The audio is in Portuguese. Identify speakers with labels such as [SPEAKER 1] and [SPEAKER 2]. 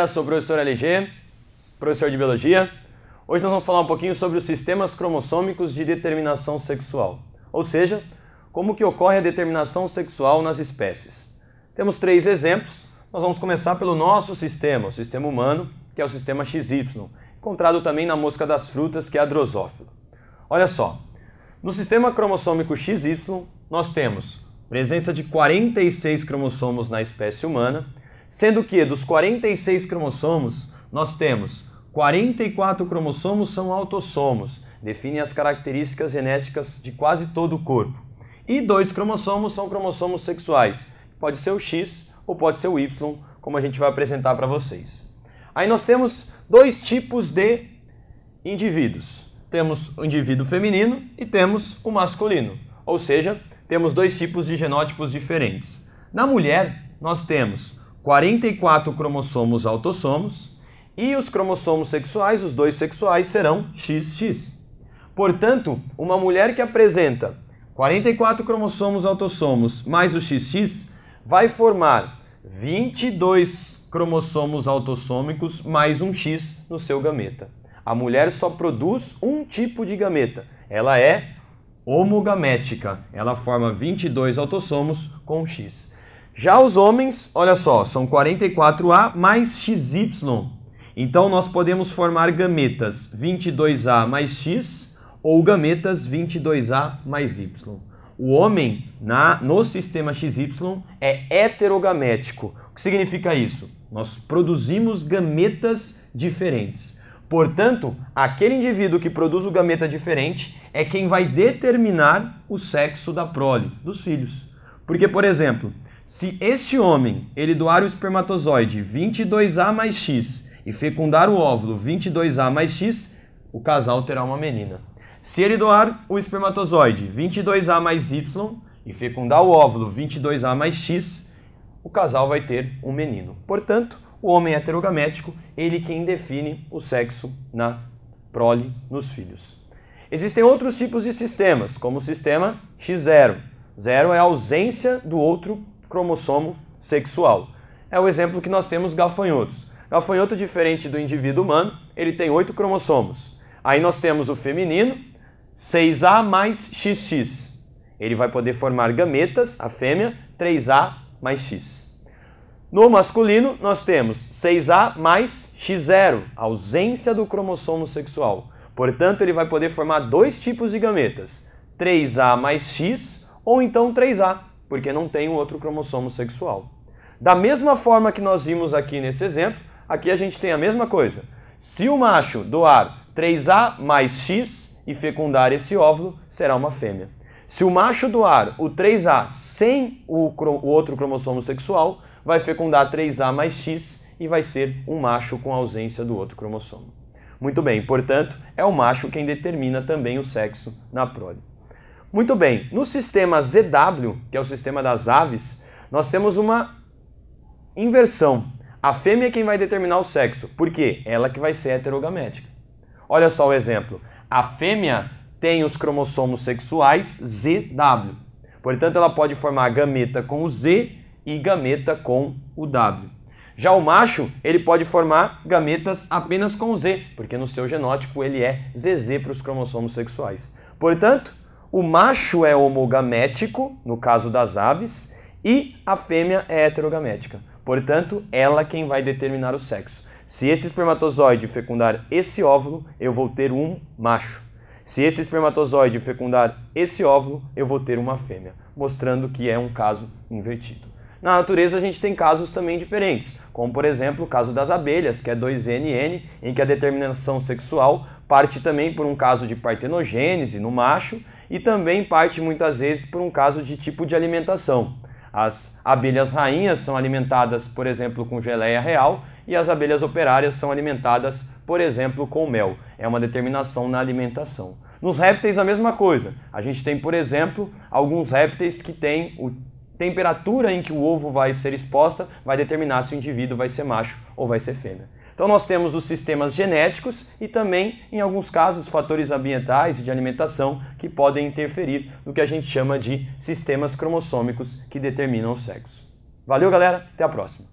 [SPEAKER 1] galera, sou o professor LG, professor de Biologia. Hoje nós vamos falar um pouquinho sobre os sistemas cromossômicos de determinação sexual, ou seja, como que ocorre a determinação sexual nas espécies. Temos 3 exemplos, nós vamos começar pelo nosso sistema, o sistema humano, que é o sistema XY, encontrado também na mosca das frutas, que é a drosófila. Olha só, no sistema cromossômico XY, nós temos presença de 46 cromossomos na espécie humana, sendo que dos 46 cromossomos, nós temos 44 cromossomos são autossomos, definem as características genéticas de quase todo o corpo. E 2 cromossomos são cromossomos sexuais, pode ser o X ou pode ser o Y, como a gente vai apresentar para vocês. Aí nós temos 2 tipos de indivíduos. Temos o indivíduo feminino e temos o masculino, ou seja, temos 2 tipos de genótipos diferentes. Na mulher, nós temos 44 cromossomos autossomos e os cromossomos sexuais, os 2 sexuais, serão XX. Portanto, uma mulher que apresenta 44 cromossomos autossomos mais o XX vai formar 22 cromossomos autossômicos mais um X no seu gameta. A mulher só produz um tipo de gameta, ela é homogamética, ela forma 22 autossomos com um X. Já os homens, olha só, são 44A mais XY. Então nós podemos formar gametas 22A mais X ou gametas 22A mais Y. O homem no sistema XY é heterogamético. O que significa isso? Nós produzimos gametas diferentes. Portanto, aquele indivíduo que produz o gameta diferente é quem vai determinar o sexo da prole, dos filhos. Porque, por exemplo, se este homem ele doar o espermatozoide 22A mais X e fecundar o óvulo 22A mais X, o casal terá uma menina. Se ele doar o espermatozoide 22A mais Y e fecundar o óvulo 22A mais X, o casal vai ter um menino. Portanto, o homem heterogamético, ele quem define o sexo na prole, nos filhos. Existem outros tipos de sistemas, como o sistema X0. 0 é a ausência do outro cromossomo sexual. É o exemplo que nós temos gafanhotos. Gafanhoto, diferente do indivíduo humano, ele tem 8 cromossomos. Aí nós temos o feminino, 6A mais XX. Ele vai poder formar gametas, a fêmea, 3A mais X. No masculino, nós temos 6A mais X0, ausência do cromossomo sexual. Portanto, ele vai poder formar 2 tipos de gametas, 3A mais X ou então 3A, porque não tem o outro cromossomo sexual. Da mesma forma que nós vimos aqui nesse exemplo, aqui a gente tem a mesma coisa. Se o macho doar 3A mais X e fecundar esse óvulo, será uma fêmea. Se o macho doar o 3A sem o outro cromossomo sexual, vai fecundar 3A mais X e vai ser um macho com ausência do outro cromossomo. Muito bem, portanto, é o macho quem determina também o sexo na prole. Muito bem, no sistema ZW, que é o sistema das aves, nós temos uma inversão. A fêmea é quem vai determinar o sexo, porque ela que vai ser heterogamética. Olha só o exemplo. A fêmea tem os cromossomos sexuais ZW. Portanto, ela pode formar gameta com o Z e gameta com o W. Já o macho, ele pode formar gametas apenas com o Z, porque no seu genótipo ele é ZZ para os cromossomos sexuais. Portanto, o macho é homogamético, no caso das aves, e a fêmea é heterogamética. Portanto, ela quem vai determinar o sexo. Se esse espermatozoide fecundar esse óvulo, eu vou ter um macho. Se esse espermatozoide fecundar esse óvulo, eu vou ter uma fêmea, mostrando que é um caso invertido. Na natureza a gente tem casos também diferentes, como por exemplo o caso das abelhas, que é 2NN, em que a determinação sexual parte também por um caso de partenogênese no macho e também parte muitas vezes por um caso de tipo de alimentação. As abelhas rainhas são alimentadas, por exemplo, com geleia real e as abelhas operárias são alimentadas, por exemplo, com mel. É uma determinação na alimentação. Nos répteis a mesma coisa. A gente tem, por exemplo, alguns répteis que têm a temperatura em que o ovo vai ser exposta, vai determinar se o indivíduo vai ser macho ou vai ser fêmea. Então nós temos os sistemas genéticos e também, em alguns casos, fatores ambientais e de alimentação que podem interferir no que a gente chama de sistemas cromossômicos que determinam o sexo. Valeu, galera! Até a próxima!